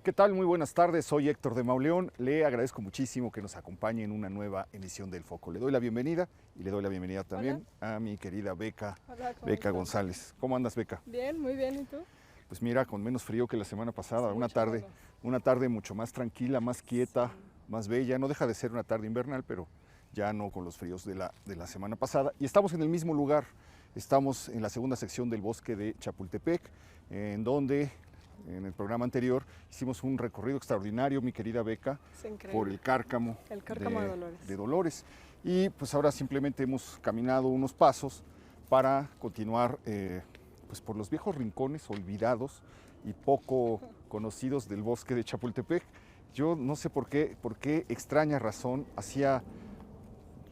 ¿Qué tal? Muy buenas tardes, soy Héctor de Mauleón. Le agradezco muchísimo que nos acompañe en una nueva emisión del Foco. Le doy la bienvenida y le doy la bienvenida también a mi querida Beca, Hola, ¿cómo Beca estás? González. ¿Cómo andas, Beca? Bien, muy bien, ¿y tú? Pues mira, con menos frío que la semana pasada, Hace mucho menos. una tarde mucho más tranquila, más quieta, Sí. más bella. No deja de ser una tarde invernal, pero ya no con los fríos de la semana pasada. Y estamos en el mismo lugar, estamos en la segunda sección del bosque de Chapultepec, en donde en el programa anterior hicimos un recorrido extraordinario, mi querida Beca, Es increíble. por el cárcamo, El cárcamo de Dolores. de Dolores. Y pues ahora simplemente hemos caminado unos pasos para continuar pues por los viejos rincones olvidados y poco conocidos del bosque de Chapultepec. Yo no sé por qué extraña razón, hacía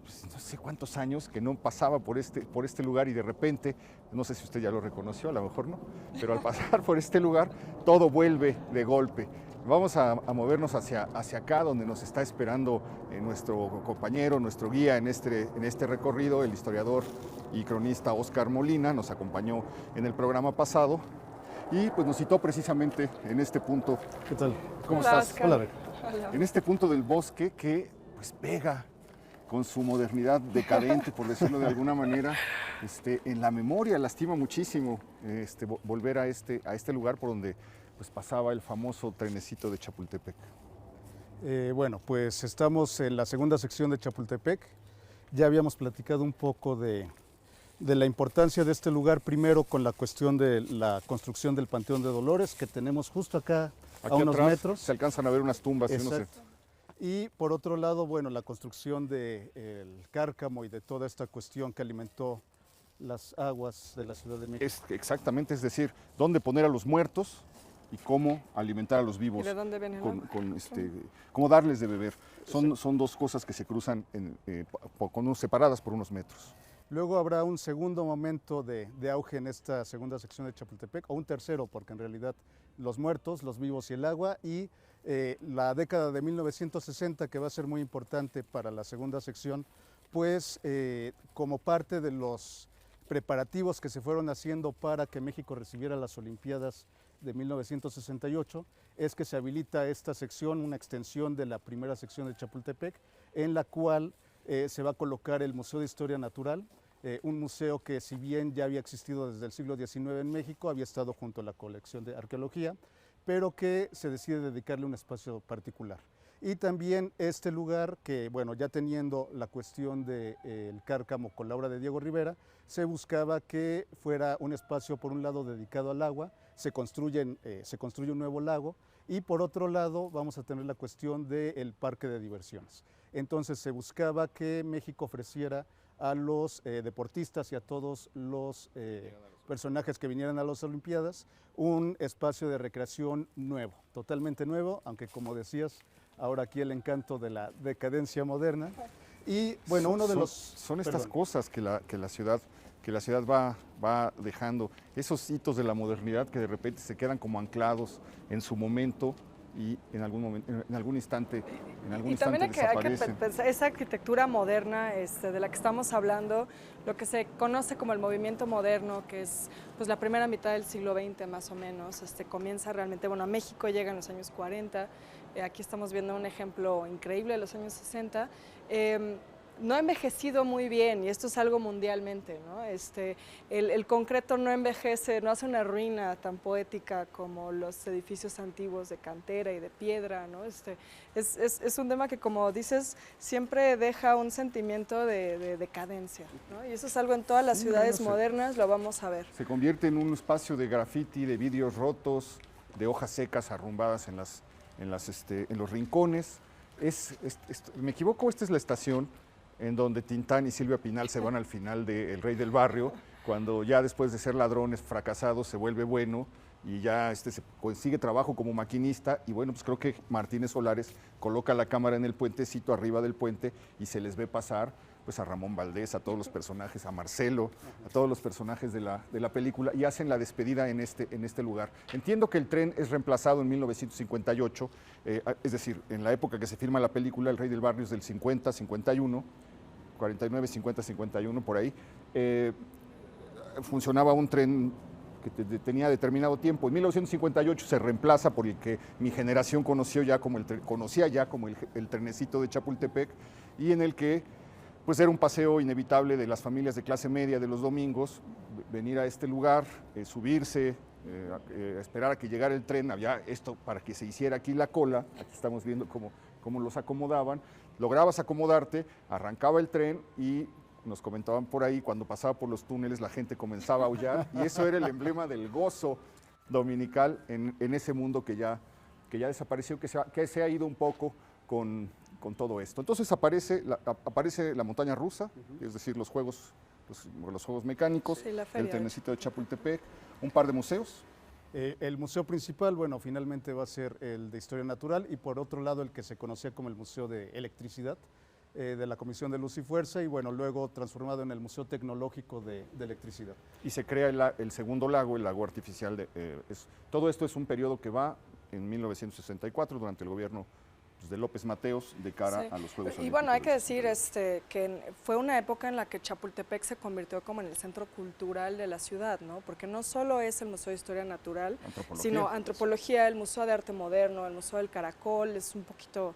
pues, no sé cuántos años que no pasaba por este lugar y de repente, no sé si usted ya lo reconoció, a lo mejor no, pero al pasar por este lugar todo vuelve de golpe. Vamos a movernos hacia acá, donde nos está esperando nuestro compañero, nuestro guía en este recorrido, el historiador y cronista Óscar Molina, nos acompañó en el programa pasado y pues nos citó precisamente en este punto. ¿Qué tal? ¿Cómo Hola, estás? Oscar. Hola, Beca. Hola. En este punto del bosque que pues pega con su modernidad decadente, por decirlo de alguna manera, en la memoria. Lastima muchísimo volver a este lugar por donde pues, pasaba el famoso trenecito de Chapultepec. Bueno, pues estamos en la segunda sección de Chapultepec. Ya habíamos platicado un poco de la importancia de este lugar, primero con la cuestión de la construcción del Panteón de Dolores, que tenemos justo acá a Aquí unos atrás metros. se alcanzan a ver unas tumbas. Y, no sé. Exacto. Y por otro lado, bueno, la construcción del cárcamo y de toda esta cuestión que alimentó las aguas de la Ciudad de México. Exactamente, es decir, dónde poner a los muertos y cómo alimentar a los vivos. ¿Y de dónde viene el agua? Cómo darles de beber. Son dos cosas que se cruzan separadas por unos metros. Luego habrá un segundo momento de auge en esta segunda sección de Chapultepec, o un tercero, porque en realidad los muertos, los vivos y el agua, y la década de 1960, que va a ser muy importante para la segunda sección, pues como parte de los preparativos que se fueron haciendo para que México recibiera las Olimpiadas de 1968, es que se habilita esta sección, una extensión de la primera sección de Chapultepec, en la cual se va a colocar el Museo de Historia Natural, un museo que si bien ya había existido desde el siglo XIX en México, había estado junto a la colección de arqueología, pero que se decide dedicarle un espacio particular. Y también este lugar que, bueno, ya teniendo la cuestión del cárcamo con la obra de Diego Rivera, se buscaba que fuera un espacio por un lado dedicado al agua, se construye un nuevo lago, y por otro lado vamos a tener la cuestión del parque de diversiones. Entonces se buscaba que México ofreciera a los deportistas y a todos los personajes que vinieran a las Olimpiadas un espacio de recreación nuevo, totalmente nuevo, aunque como decías, ahora aquí el encanto de la decadencia moderna. Y bueno, Son estas cosas que la ciudad va dejando, esos hitos de la modernidad que de repente se quedan como anclados en su momento y en algún instante También hay que desaparecen. pensar esa arquitectura moderna de la que estamos hablando, lo que se conoce como el movimiento moderno, que es pues la primera mitad del siglo XX más o menos, comienza realmente, bueno, a México llega en los años 40, aquí estamos viendo un ejemplo increíble de los años 60, no ha envejecido muy bien, y esto es algo mundialmente, ¿no? El concreto no envejece, no hace una ruina tan poética como los edificios antiguos de cantera y de piedra, ¿no? Es un tema que, como dices, siempre deja un sentimiento de decadencia, ¿no? Y eso es algo en todas las ciudades modernas, lo vamos a ver. Se convierte en un espacio de graffiti, de vidrios rotos, de hojas secas arrumbadas en los rincones. ¿Me equivoco? Esta es la estación en donde Tintán y Silvia Pinal se van al final de El Rey del Barrio, cuando ya después de ser ladrones fracasados se vuelve bueno y ya se consigue trabajo como maquinista, y bueno, pues creo que Martínez Solares coloca la cámara en el puentecito arriba del puente y se les ve pasar pues a Ramón Valdés, a todos los personajes, a Marcelo, a todos los personajes de la película, y hacen la despedida en este lugar. Entiendo que el tren es reemplazado en 1958, es decir, en la época que se filma la película, El Rey del Barrio es del 50, 51, 49, 50, 51, por ahí. Funcionaba un tren tenía determinado tiempo. En 1958 se reemplaza por el que mi generación conocía ya como el trenecito de Chapultepec, y en el que pues era un paseo inevitable de las familias de clase media de los domingos, venir a este lugar, subirse, esperar a que llegara el tren. Había esto para que se hiciera aquí la cola. Aquí estamos viendo cómo los acomodaban. Lograbas acomodarte, arrancaba el tren y nos comentaban por ahí, cuando pasaba por los túneles la gente comenzaba a aullar, y eso era el emblema del gozo dominical en ese mundo que ya desapareció, que se ha ido un poco con todo esto. Entonces aparece la montaña rusa, es decir, los juegos mecánicos, Sí, la el feria. trenecito de Chapultepec, un par de museos. El museo principal, bueno, finalmente va a ser el de Historia Natural, y por otro lado el que se conocía como el Museo de Electricidad, de la Comisión de Luz y Fuerza, y bueno, luego transformado en el Museo Tecnológico de Electricidad. Y se crea el segundo lago, el lago artificial. Todo esto es un periodo que va en 1964, durante el gobierno pues, de López Mateos, de cara Sí. a los Juegos Olímpicos. Y bueno, hay que del decir 68. que fue una época en la que Chapultepec se convirtió como en el centro cultural de la ciudad, ¿no? Porque no solo es el Museo de Historia Natural, Antropología. sino antropología, el Museo de Arte Moderno, el Museo del Caracol, es un poquito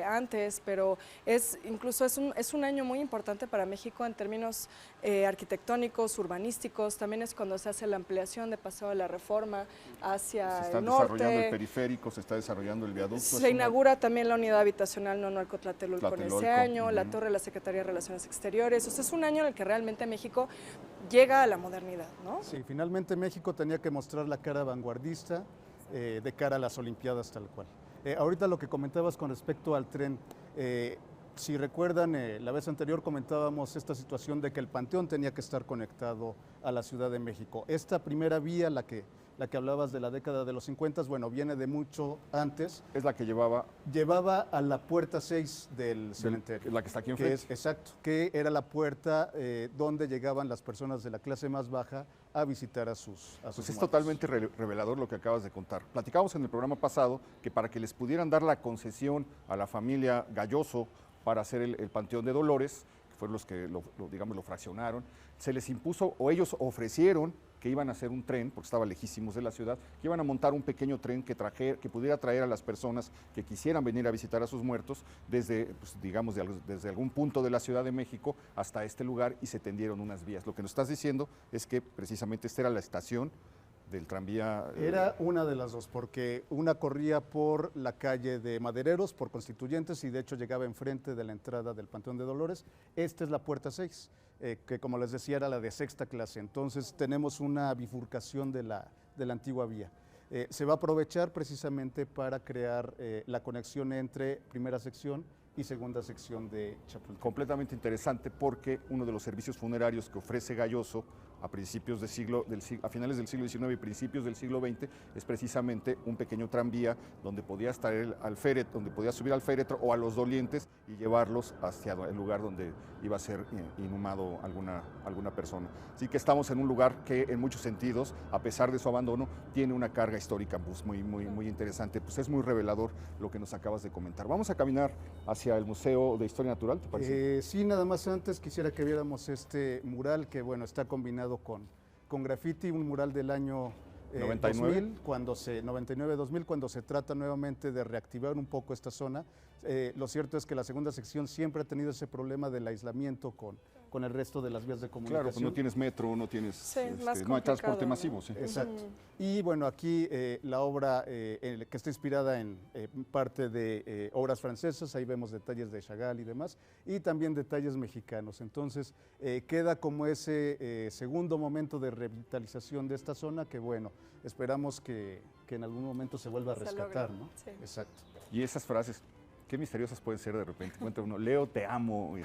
antes, pero incluso es un año muy importante para México en términos arquitectónicos, urbanísticos. También es cuando se hace la ampliación de Paseo de la Reforma hacia Se está el desarrollando el norte. periférico, se está desarrollando el viaducto. Se inaugura también la unidad habitacional Nonualco Tlatelolco en ese Tlatelolco, año, la ujú. torre de la Secretaría de Relaciones Exteriores. O sea, es un año en el que realmente México llega a la modernidad, ¿no? Sí, finalmente México tenía que mostrar la cara vanguardista de cara a las Olimpiadas tal cual. Ahorita lo que comentabas con respecto al tren, si recuerdan, la vez anterior comentábamos esta situación de que el Panteón tenía que estar conectado a la Ciudad de México. Esta primera vía, la que hablabas de la década de los 50, bueno, viene de mucho antes. Es la que llevaba, Llevaba a la puerta 6 del cementerio. la que está aquí Que enfrente. exacto, que era la puerta donde llegaban las personas de la clase más baja a visitar a sus Pues es muertos. totalmente revelador lo que acabas de contar. Platicamos en el programa pasado que para que les pudieran dar la concesión a la familia Galloso para hacer el Panteón de Dolores, que fueron los que lo fraccionaron, se les impuso, o ellos ofrecieron que iban a hacer un tren, porque estaba lejísimos de la ciudad, que iban a montar un pequeño tren que pudiera traer a las personas que quisieran venir a visitar a sus muertos desde, pues, digamos, desde algún punto de la Ciudad de México hasta este lugar, y se tendieron unas vías. Lo que nos estás diciendo es que precisamente esta era la estación del tranvía. Era una de las dos, porque una corría por la calle de Madereros, por Constituyentes, y de hecho llegaba enfrente de la entrada del Panteón de Dolores. Esta es la puerta 6, que como les decía era la de sexta clase. Entonces tenemos una bifurcación de la antigua vía. Se va a aprovechar precisamente para crear la conexión entre primera sección y segunda sección de Chapultepec. Completamente interesante, porque uno de los servicios funerarios que ofrece Galloso a finales del siglo XIX y principios del siglo XX es precisamente un pequeño tranvía donde podías traer donde podías subir al féretro o a los dolientes y llevarlos hacia el lugar donde iba a ser inhumado alguna persona. Así que estamos en un lugar que en muchos sentidos, a pesar de su abandono, tiene una carga histórica pues, muy interesante. Pues es muy revelador lo que nos acabas de comentar. Vamos a caminar hacia el Museo de Historia Natural, ¿te parece? Sí, nada más antes quisiera que viéramos este mural que bueno, está combinado con graffiti, un mural del año 99. 99-2000, cuando se trata nuevamente de reactivar un poco esta zona. Lo cierto es que la segunda sección siempre ha tenido ese problema del aislamiento con el resto de las vías de comunicación. Claro, pues no tienes metro, no tienes, Sí, más no hay complicado, transporte ¿no? masivo. Sí. Exacto. Y bueno, aquí la obra que está inspirada en parte de obras francesas, ahí vemos detalles de Chagall y demás, y también detalles mexicanos. Entonces queda como ese segundo momento de revitalización de esta zona que bueno, esperamos que en algún momento se vuelva a Se rescatar, logre, ¿no? sí. Exacto. Y esas frases, qué misteriosas pueden ser de repente. Cuenta uno, Leo, te amo.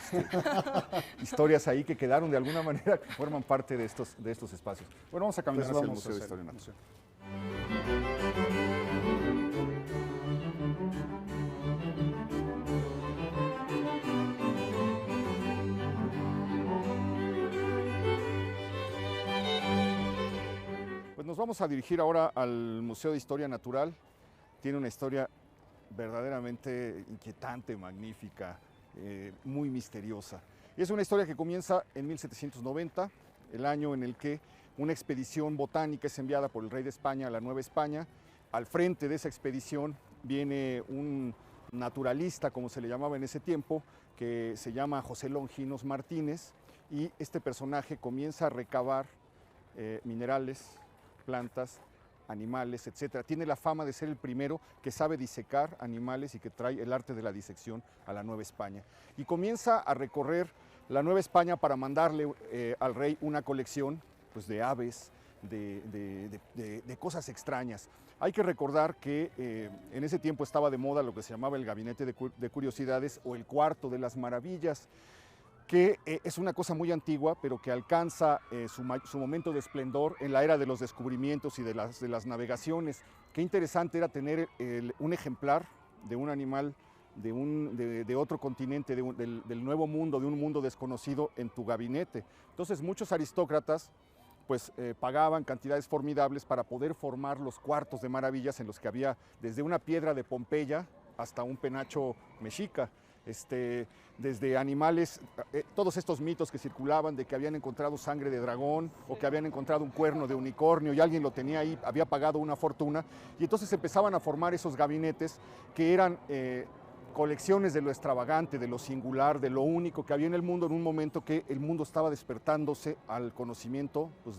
Historias ahí que quedaron de alguna manera, que forman parte de estos espacios. Bueno, vamos a caminar Pues hacia el vamos a Museo de hacer Historia el Natural. museo. Pues nos vamos a dirigir ahora al Museo de Historia Natural. Tiene una historia verdaderamente inquietante, magnífica, muy misteriosa. Y es una historia que comienza en 1790, el año en el que una expedición botánica es enviada por el rey de España a la Nueva España. Al frente de esa expedición viene un naturalista, como se le llamaba en ese tiempo, que se llama José Longinos Martínez, y este personaje comienza a recabar minerales, plantas, animales, etc. Tiene la fama de ser el primero que sabe disecar animales y que trae el arte de la disección a la Nueva España. Y comienza a recorrer la Nueva España para mandarle al rey una colección, pues, de aves, de cosas extrañas. Hay que recordar que en ese tiempo estaba de moda lo que se llamaba el Gabinete de Curiosidades o el Cuarto de las Maravillas, que es una cosa muy antigua, pero que alcanza su momento de esplendor en la era de los descubrimientos y de las navegaciones. Qué interesante era tener un ejemplar de un animal de otro continente, del Nuevo Mundo, de un mundo desconocido en tu gabinete. Entonces muchos aristócratas pues pagaban cantidades formidables para poder formar los cuartos de maravillas en los que había desde una piedra de Pompeya hasta un penacho mexica. Desde animales, todos estos mitos que circulaban de que habían encontrado sangre de dragón o que habían encontrado un cuerno de unicornio y alguien lo tenía ahí, había pagado una fortuna, y entonces empezaban a formar esos gabinetes que eran colecciones de lo extravagante, de lo singular, de lo único que había en el mundo en un momento que el mundo estaba despertándose al conocimiento, pues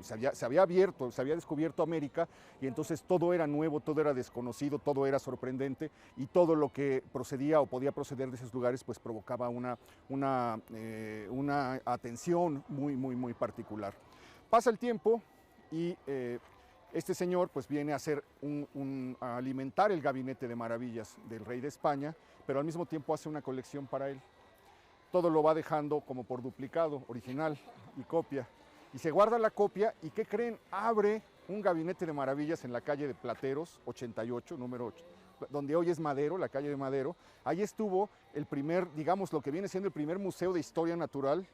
se había descubierto América, y entonces todo era nuevo, todo era desconocido, todo era sorprendente, y todo lo que procedía o podía proceder de esos lugares pues provocaba una atención muy particular. Pasa el tiempo y este señor pues viene a a alimentar el gabinete de maravillas del rey de España, pero al mismo tiempo hace una colección para él. Todo lo va dejando como por duplicado, original y copia. Y se guarda la copia y, ¿qué creen? Abre un gabinete de maravillas en la calle de Plateros, 88, número 8, donde hoy es Madero, la calle de Madero. Ahí estuvo el primer, digamos, lo que viene siendo el primer museo de historia natural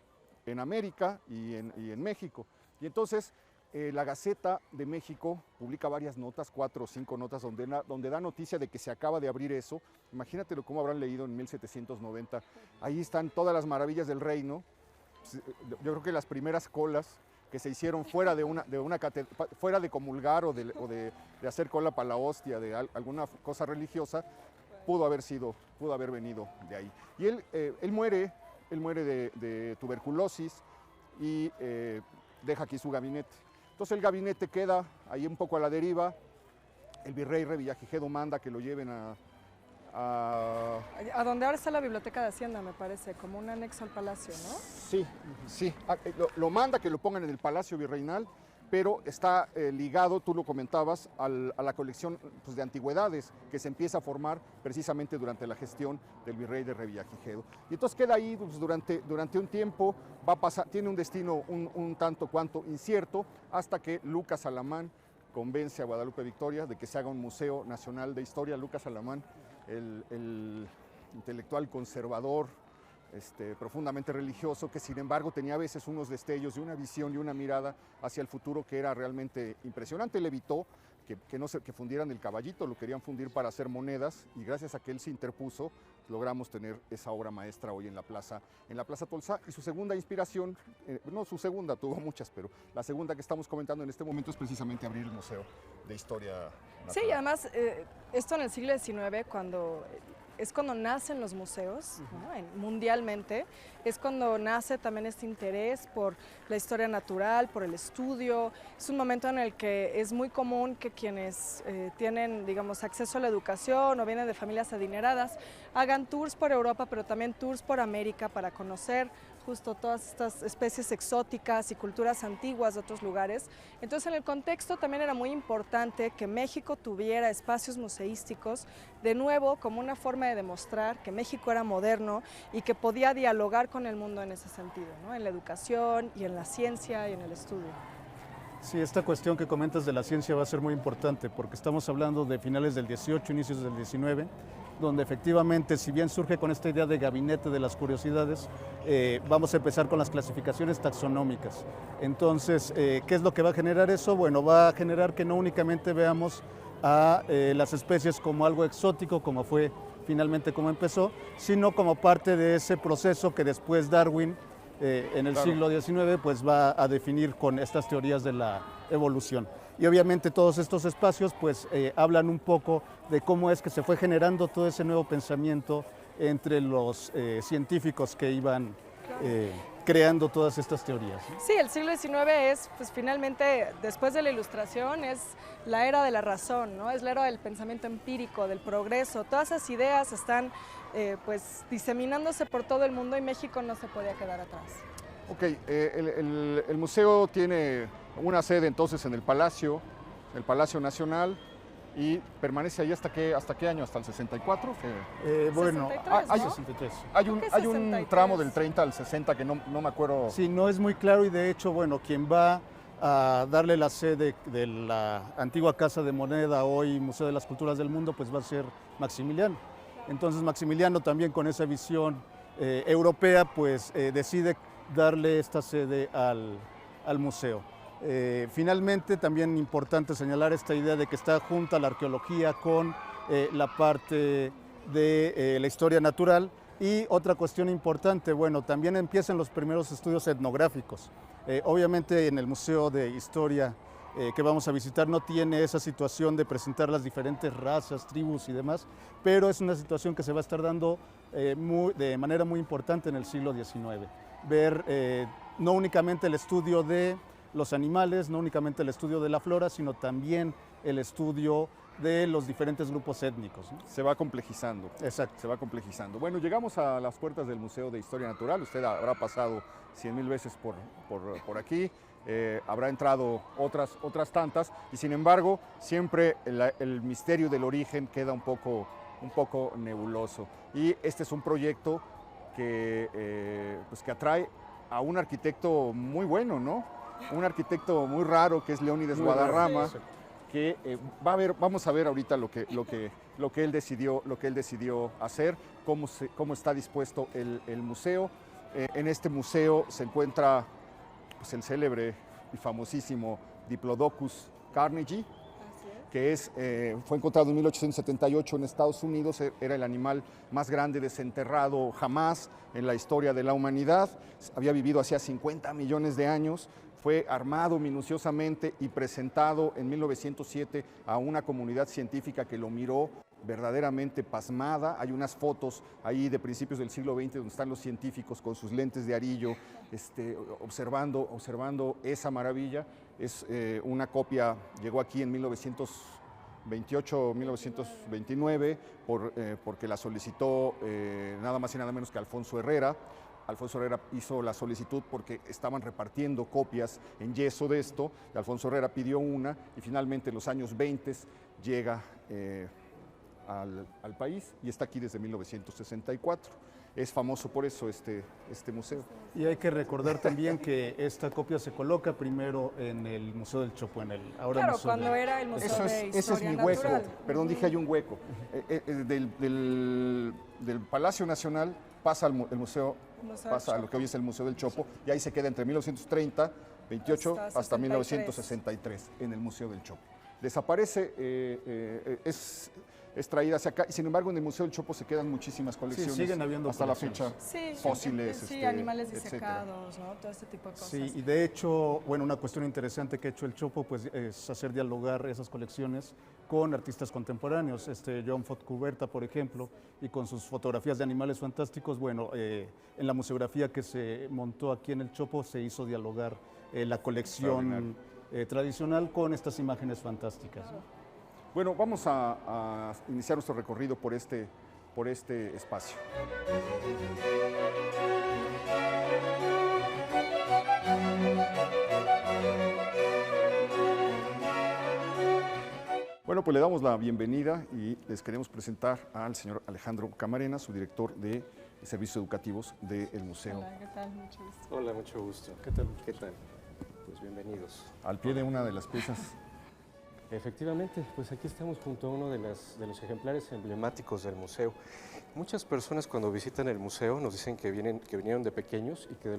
en América y en México. Y entonces la Gaceta de México publica varias notas, 4 o 5 notas, donde da noticia de que se acaba de abrir eso. Imagínatelo cómo habrán leído en 1790. Ahí están todas las maravillas del reino. Yo creo que las primeras colas que se hicieron fuera fuera de comulgar o de hacer cola para la hostia, de alguna cosa religiosa, pudo haber venido de ahí. Y él muere de tuberculosis y deja aquí su gabinete. Entonces el gabinete queda ahí un poco a la deriva. El virrey Revillagigedo manda que lo lleven a donde ahora está la Biblioteca de Hacienda, me parece, como un anexo al palacio, ¿no? Sí. Lo manda que lo pongan en el Palacio Virreinal, pero está ligado, tú lo comentabas, a la colección pues, de antigüedades que se empieza a formar precisamente durante la gestión del virrey de Revillagigedo. Y entonces queda ahí pues, durante un tiempo, tiene un destino un tanto cuanto incierto, hasta que Lucas Alamán convence a Guadalupe Victoria de que se haga un Museo Nacional de Historia. Lucas Alamán, el intelectual conservador, profundamente religioso, que sin embargo tenía a veces unos destellos y una visión y una mirada hacia el futuro que era realmente impresionante. Él evitó que fundieran el caballito, lo querían fundir para hacer monedas, y gracias a que él se interpuso logramos tener esa obra maestra hoy en la Plaza Tolsá. Y su segunda inspiración, no su segunda, tuvo muchas, pero la segunda que estamos comentando en este momento es precisamente abrir el Museo de Historia Natural. Sí, y además esto en el siglo XIX, es cuando nacen los museos, ¿no? Mundialmente, es cuando nace también este interés por la historia natural, por el estudio. Es un momento en el que es muy común que quienes tienen, digamos, acceso a la educación o vienen de familias adineradas, hagan tours por Europa, pero también tours por América para conocer justo todas estas especies exóticas y culturas antiguas de otros lugares. Entonces, en el contexto también era muy importante que México tuviera espacios museísticos, de nuevo, como una forma de demostrar que México era moderno y que podía dialogar con el mundo en ese sentido, ¿no? En la educación y en la ciencia y en el estudio. Sí, esta cuestión que comentas de la ciencia va a ser muy importante porque estamos hablando de finales del 18, inicios del 19, donde efectivamente, si bien surge con esta idea de gabinete de las curiosidades, vamos a empezar con las clasificaciones taxonómicas. Entonces, ¿qué es lo que va a generar eso? Bueno, va a generar que no únicamente veamos a las especies como algo exótico, como fue finalmente como empezó, sino como parte de ese proceso que después Darwin en el Claro. siglo XIX, pues va a definir con estas teorías de la evolución. Y obviamente todos estos espacios pues hablan un poco de cómo es que se fue generando todo ese nuevo pensamiento entre los científicos que iban creando todas estas teorías, ¿no? Sí, el siglo XIX es, pues finalmente, después de la Ilustración, es la era de la razón, ¿no? Es la era del pensamiento empírico, del progreso. Todas esas ideas están, pues, diseminándose por todo el mundo y México no se podía quedar atrás. Ok, el museo tiene una sede entonces en el Palacio Nacional, y permanece ahí hasta qué año, hasta el 64. Bueno, 63, hay ¿no? 63. Hay que un 63. tramo del 30 al 60 que no me acuerdo. Sí, no es muy claro y de hecho, bueno, quien va a darle la sede de la antigua Casa de Moneda, hoy Museo de las Culturas del Mundo, pues va a ser Maximiliano. Entonces Maximiliano también con esa visión europea, pues decide darle esta sede al museo. Finalmente, también importante señalar esta idea de que está junta la arqueología con la parte de la historia natural. Y otra cuestión importante, bueno, también empiezan los primeros estudios etnográficos. Obviamente en el Museo de Historia que vamos a visitar no tiene esa situación de presentar las diferentes razas, tribus y demás, pero es una situación que se va a estar dando de manera muy importante en el siglo XIX. Ver no únicamente el estudio de los animales, no únicamente el estudio de la flora, sino también el estudio de los diferentes grupos étnicos, ¿no? Se va complejizando. Exacto. Se va complejizando. Bueno, llegamos a las puertas del Museo de Historia Natural. Usted habrá pasado 100,000 veces por aquí. Habrá entrado otras tantas, y sin embargo siempre el misterio del origen queda un poco nebuloso. Y este es un proyecto pues que atrae a un arquitecto muy bueno, ¿no? Un arquitecto muy raro, que es Leónides Guadarrama, que vamos a ver ahorita lo que él decidió hacer, cómo está dispuesto el museo. En este museo se encuentra pues, el célebre y famosísimo Diplodocus carnegie, que fue encontrado en 1878 en Estados Unidos. Era el animal más grande desenterrado jamás en la historia de la humanidad. Había vivido hacía 50 millones de años. Fue armado minuciosamente y presentado en 1907 a una comunidad científica que lo miró verdaderamente pasmada. Hay unas fotos ahí de principios del siglo XX donde están los científicos con sus lentes de arillo observando esa maravilla. Es una copia, llegó aquí en 1928, 1929, porque la solicitó nada más y nada menos que Alfonso Herrera. Alfonso Herrera hizo la solicitud porque estaban repartiendo copias en yeso de esto. Alfonso Herrera pidió una y finalmente en los años 20 llega al país y está aquí desde 1964. Es famoso por eso este museo. Y hay que recordar también que esta copia se coloca primero en el Museo del Chopo, Claro, cuando era el Museo de Historia Ese es mi hueco. Natural. Perdón, dije hay un hueco. Del Palacio Nacional pasa el museo, pasa a lo que hoy es el Museo del Chopo, y ahí se queda entre 1930, 28 hasta 1963 en el Museo del Chopo. Desaparece, es traída hacia acá, y sin embargo en el Museo del Chopo se quedan muchísimas colecciones. Sí, siguen habiendo hasta la colecciones. fecha, Sí, fósiles, sí, animales etcétera. disecados, ¿no? Todo este tipo de cosas. Sí, y de hecho, bueno, una cuestión interesante que ha hecho el Chopo pues, es hacer dialogar esas colecciones con artistas contemporáneos. John Fontcuberta, por ejemplo, y con sus fotografías de animales fantásticos, bueno, en la museografía que se montó aquí en el Chopo se hizo dialogar la colección tradicional con estas imágenes fantásticas, ¿no? Bueno, vamos a iniciar nuestro recorrido por este espacio. Bueno, pues le damos la bienvenida y les queremos presentar al señor Alejandro Camarena, su director de Servicios Educativos del Museo. Hola, ¿qué tal? Mucho gusto. Hola, mucho gusto. ¿Qué tal? ¿Qué tal? Pues bienvenidos. Al pie de una de las piezas Efectivamente, pues aquí estamos junto a uno de los ejemplares emblemáticos del museo. Muchas personas cuando visitan el museo nos dicen que vinieron de pequeños y que de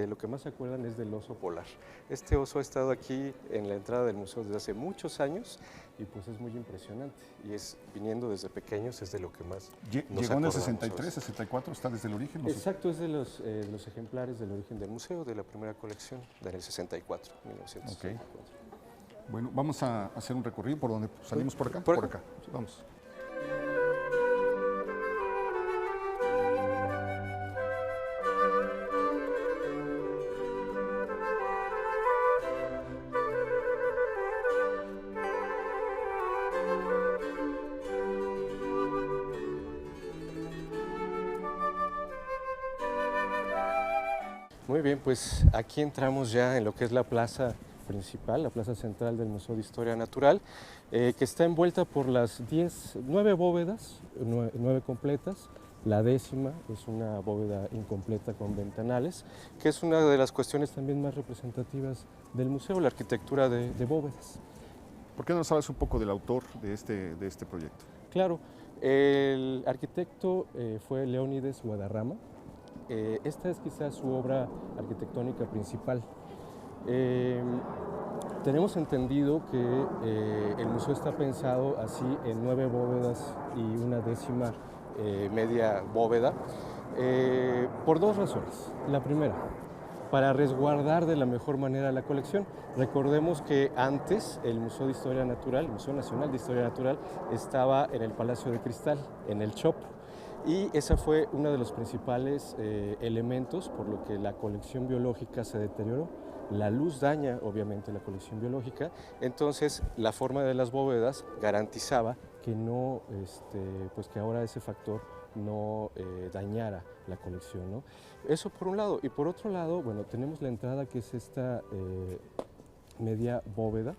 lo que más se acuerdan es del oso polar. Este oso ha estado aquí en la entrada del museo desde hace muchos años y pues es muy impresionante. Y viniendo desde pequeños es de lo que más nos ¿Llegó en el acordamos. 63, 64? ¿Está desde el origen? No sé. Exacto, es de los ejemplares del origen del museo, de la primera colección, del 64, 1964. Ok. Bueno, vamos a hacer un recorrido por donde salimos por acá. Por Por acá. acá. Vamos. Muy bien, pues aquí entramos ya en lo que es la plaza principal, la plaza central del Museo de Historia Natural, que está envuelta por las 9 bóvedas, 9 completas. La 10ª es una bóveda incompleta con ventanales, que es una de las cuestiones también más representativas del museo, la arquitectura de bóvedas. ¿Por qué no nos hablas un poco del autor de este proyecto? Claro, el arquitecto fue Leónides Guadarrama. Esta es quizás su obra arquitectónica principal. Tenemos entendido que el museo está pensado así en 9 bóvedas y una 10ª media bóveda por 2 razones. La primera, para resguardar de la mejor manera la colección. Recordemos que antes el Museo de Historia Natural, el Museo Nacional de Historia Natural, estaba en el Palacio de Cristal, en el Chopo. Y ese fue uno de los principales elementos por lo que la colección biológica se deterioró. La luz daña obviamente la colección biológica, entonces la forma de las bóvedas garantizaba que no, pues que ahora ese factor no dañara la colección, ¿no? Eso por un lado, y por otro lado, bueno, tenemos la entrada que es esta media bóveda,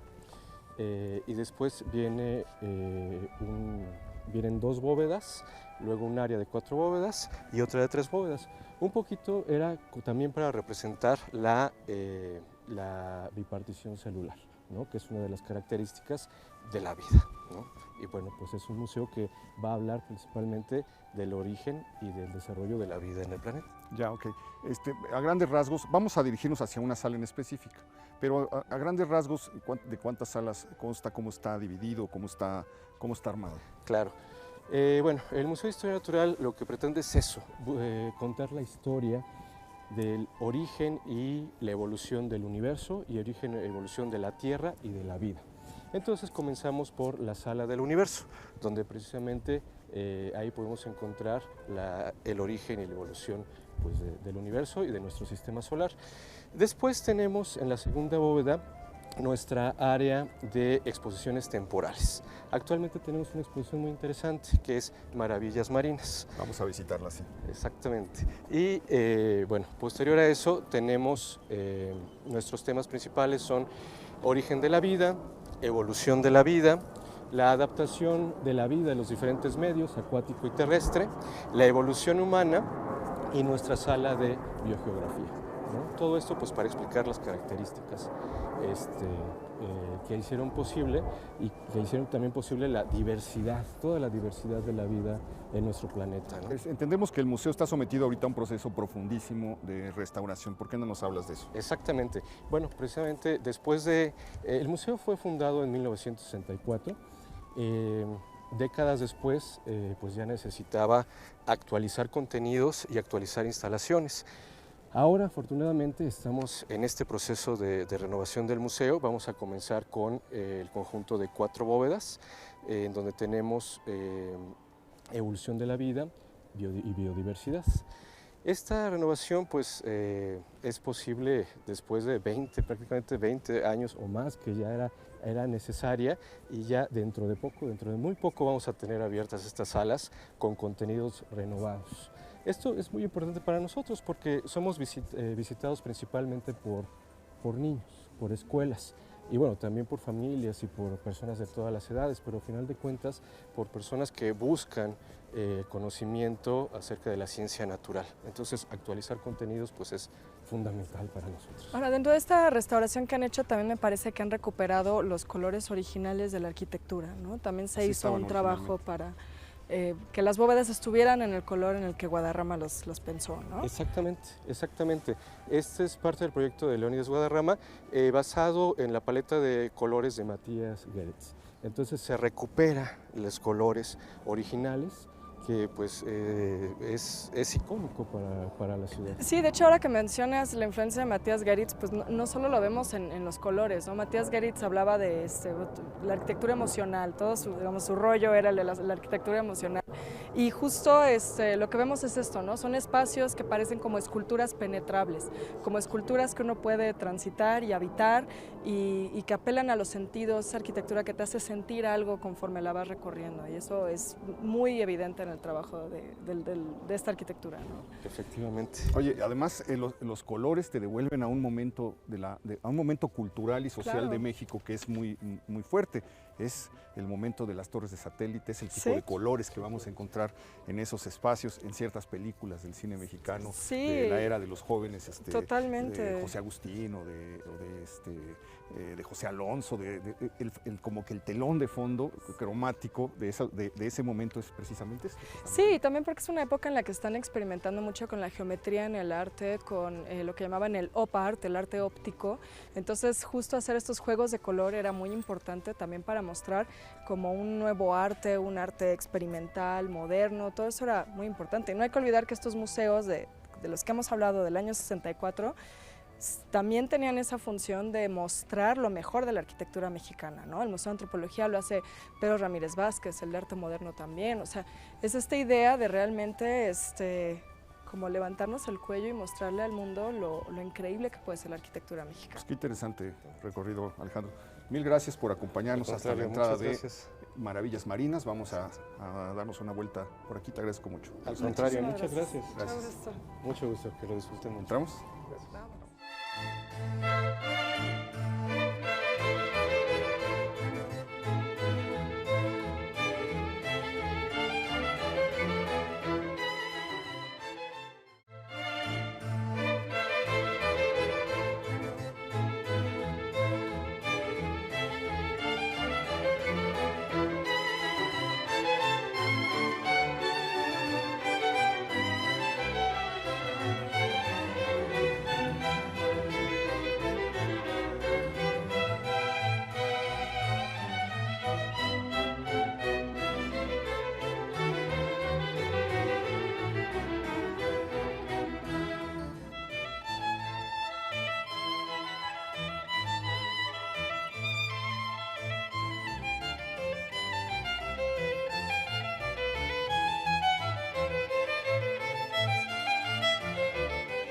y después vienen 2 bóvedas, luego un área de 4 bóvedas y otra de 3 bóvedas. Un poquito era también para representar la bipartición celular, ¿no? Que es una de las características de la vida, ¿no? Y bueno, pues es un museo que va a hablar principalmente del origen y del desarrollo de la vida en el planeta. Ya, ok. A grandes rasgos, vamos a dirigirnos hacia una sala en específica, pero a grandes rasgos, ¿de cuántas salas consta? ¿Cómo está dividido? ¿Cómo está armado? Claro. Bueno, el Museo de Historia Natural lo que pretende es eso, contar la historia del origen y la evolución del universo y origen y evolución de la Tierra y de la vida. Entonces comenzamos por la sala del universo, donde precisamente ahí podemos encontrar el origen y la evolución pues, del universo y de nuestro sistema solar. Después tenemos en la segunda bóveda nuestra área de exposiciones temporales. Actualmente tenemos una exposición muy interesante que es Maravillas Marinas. Vamos a visitarla, sí. Exactamente. Y bueno, posterior a eso tenemos nuestros temas principales son origen de la vida, evolución de la vida, la adaptación de la vida en los diferentes medios, acuático y terrestre, la evolución humana y nuestra sala de biogeografía, ¿no? Todo esto pues para explicar las características que hicieron posible y que hicieron también posible la diversidad, toda la diversidad de la vida en nuestro planeta, ¿no? Entendemos que el museo está sometido ahorita a un proceso profundísimo de restauración. ¿Por qué no nos hablas de eso? Exactamente. Bueno, precisamente después de... el museo fue fundado en 1964. Décadas después, pues ya necesitaba actualizar contenidos y actualizar instalaciones. Ahora, afortunadamente, estamos en este proceso de renovación del museo. Vamos a comenzar con el conjunto de 4 bóvedas, en donde tenemos evolución de la vida y biodiversidad. Esta renovación pues, es posible después de prácticamente 20 años o más que ya era necesaria, y ya dentro de muy poco vamos a tener abiertas estas salas con contenidos renovados. Esto es muy importante para nosotros porque somos visitados principalmente por niños, por escuelas. y bueno, también por familias y por personas de todas las edades, pero al final de cuentas por personas que buscan conocimiento acerca de la ciencia natural. Entonces, actualizar contenidos pues es fundamental para nosotros. Ahora, dentro de esta restauración que han hecho, también me parece que han recuperado los colores originales de la arquitectura, ¿no? También se Así hizo estaban un trabajo originalmente. para que las bóvedas estuvieran en el color en el que Guadarrama los pensó, ¿no? Exactamente, exactamente. Este es parte del proyecto de Leónidas Guadarrama, basado en la paleta de colores de Matías Geritz. Entonces se recupera los colores originales, que pues es icónico para la ciudad. Sí, de hecho ahora que mencionas la influencia de Matías Geritz, pues no solo lo vemos en los colores, ¿no? Matías Geritz hablaba de la arquitectura emocional, todo su, digamos, su rollo era la arquitectura emocional. Y justo lo que vemos es esto, ¿no? Son espacios que parecen como esculturas penetrables, como esculturas que uno puede transitar y habitar y que apelan a los sentidos, esa arquitectura que te hace sentir algo conforme la vas recorriendo. Y eso es muy evidente en el trabajo de esta arquitectura, ¿no? Efectivamente. Oye, además los colores te devuelven a un momento, a un momento cultural y social Claro. de México que es muy fuerte. Es el momento de las torres de satélite, es el tipo Sí. de colores que vamos a encontrar en esos espacios, en ciertas películas del cine mexicano, Sí. de la era de los jóvenes, Totalmente. de José Agustín o de José Alonso, como que el telón de fondo cromático de ese momento es precisamente esto. Sí, también porque es una época en la que están experimentando mucho con la geometría en el arte, con lo que llamaban el op art, el arte óptico. Entonces, justo hacer estos juegos de color era muy importante también para mostrar como un nuevo arte, un arte experimental, moderno, todo eso era muy importante. Y no hay que olvidar que estos museos de los que hemos hablado del año 64 también tenían esa función de mostrar lo mejor de la arquitectura mexicana, ¿no? El Museo de Antropología lo hace Pedro Ramírez Vázquez, el de Arte Moderno también, o sea, es esta idea de realmente como levantarnos el cuello y mostrarle al mundo lo increíble que puede ser la arquitectura mexicana. Pues qué interesante recorrido, Alejandro. Mil gracias por acompañarnos hasta la contrario, entrada muchas de gracias. Maravillas Marinas. Vamos a darnos una vuelta por aquí. Te agradezco mucho. Al contrario, Muchísimas muchas gracias. Gracias. Mucho gusto. Mucho gusto, que lo disfruten mucho. ¿Entramos?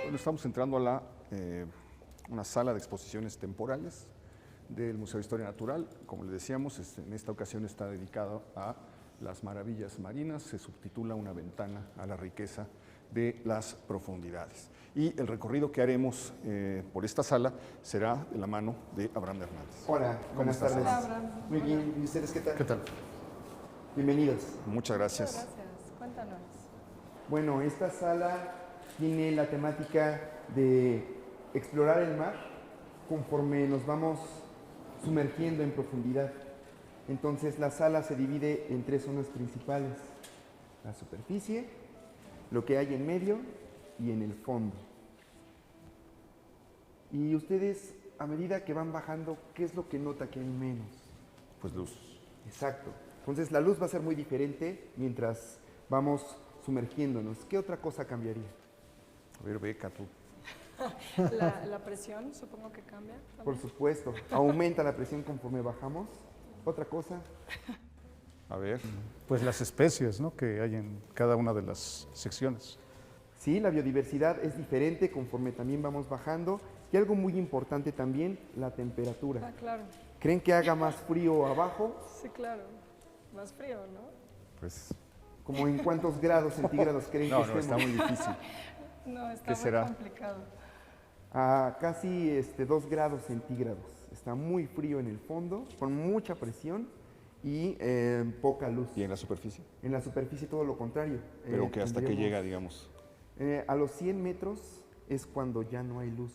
Bueno, estamos entrando a una sala de exposiciones temporales del Museo de Historia Natural. Como les decíamos, en esta ocasión está dedicado a las maravillas marinas. Se subtitula Una ventana a la riqueza de las profundidades. Y el recorrido que haremos por esta sala será de la mano de Abraham Hernández. Hola, buenas estás? tardes. Hola, Abraham. Muy bien, ¿y ustedes qué tal? ¿Qué tal? Bienvenidos. Muchas gracias. Muchas gracias. Cuéntanos. Bueno, esta sala tiene la temática de explorar el mar conforme nos vamos sumergiendo en profundidad. Entonces la sala se divide en tres zonas principales: la superficie, lo que hay en medio y en el fondo. Y ustedes, a medida que van bajando, ¿qué es lo que nota que hay menos? Pues luz. Exacto. Entonces la luz va a ser muy diferente mientras vamos sumergiéndonos. ¿Qué otra cosa cambiaría? A ver, Beca, tú. La presión, supongo que cambia. Por también. supuesto, aumenta la presión conforme bajamos. ¿Otra cosa? A ver. Pues las especies, ¿no?, que hay en cada una de las secciones. Sí, la biodiversidad es diferente conforme también vamos bajando. Y algo muy importante también, la temperatura. Ah, claro. ¿Creen que haga más frío abajo? Sí, claro. Más frío, ¿no? Pues ¿Como en cuántos grados centígrados creen que no, estemos? está muy difícil. No, está ¿Qué muy será? complicado. A casi 2 grados centígrados Está muy frío en el fondo, con mucha presión y poca luz. ¿Y en la superficie? En la superficie todo lo contrario. Pero que hasta que tendríamos- llega, digamos. A los 100 metros es cuando ya no hay luz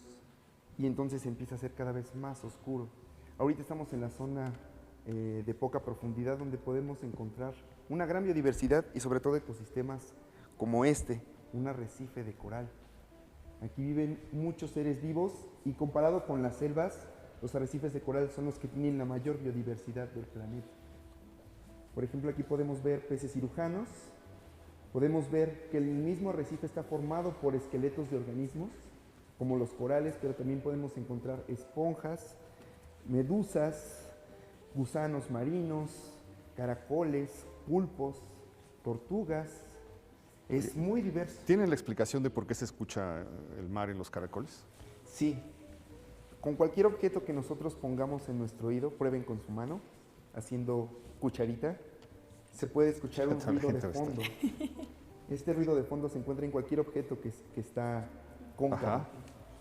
y entonces empieza a ser cada vez más oscuro. Ahorita estamos en la zona de poca profundidad donde podemos encontrar una gran biodiversidad y sobre todo ecosistemas como este, un arrecife de coral. Aquí viven muchos seres vivos y comparado con las selvas, los arrecifes de coral son los que tienen la mayor biodiversidad del planeta. Por ejemplo, aquí podemos ver peces cirujanos, podemos ver que el mismo arrecife está formado por esqueletos de organismos, como los corales, pero también podemos encontrar esponjas, medusas, gusanos marinos, caracoles, pulpos, tortugas. Es muy diverso. ¿Tiene la explicación de por qué se escucha el mar en los caracoles? Sí. Con cualquier objeto que nosotros pongamos en nuestro oído, prueben con su mano, haciendo cucharita, se puede escuchar un Toda la ruido de gente va a fondo. Este ruido de fondo se encuentra en cualquier objeto que está cóncavo. Ajá.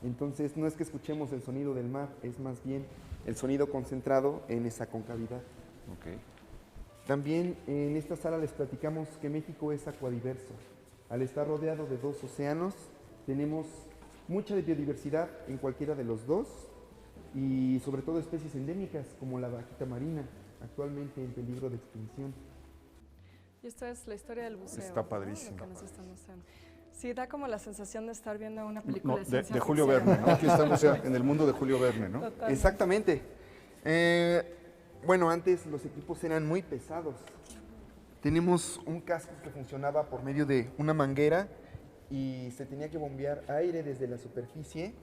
Entonces, no es que escuchemos el sonido del mar, es más bien el sonido concentrado en esa concavidad. Ok. También en esta sala les platicamos que México es acuadiverso. Al estar rodeado de dos océanos, tenemos mucha biodiversidad en cualquiera de los dos y sobre todo especies endémicas como la vaquita marina, actualmente en peligro de extinción. Y esta es la historia del buceo. Está ¿no? padrísimo. Lo que nos están mostrando. Sí, da como la sensación de estar viendo una película No, de ciencia de Julio ficción, Verne, ¿no? Aquí estamos ya en el mundo de Julio Verne, ¿no? Total. Exactamente. Bueno, antes los equipos eran muy pesados. Tenemos un casco que funcionaba por medio de una manguera y se tenía que bombear aire desde la superficie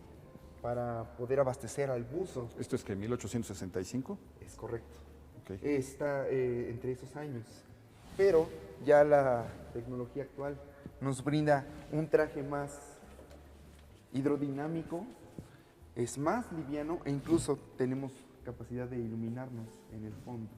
para poder abastecer al buzo. ¿Esto es que 1865? Es correcto. Ok. Está entre esos años. Pero ya la tecnología actual nos brinda un traje más hidrodinámico, es más liviano e incluso tenemos capacidad de iluminarnos en el fondo.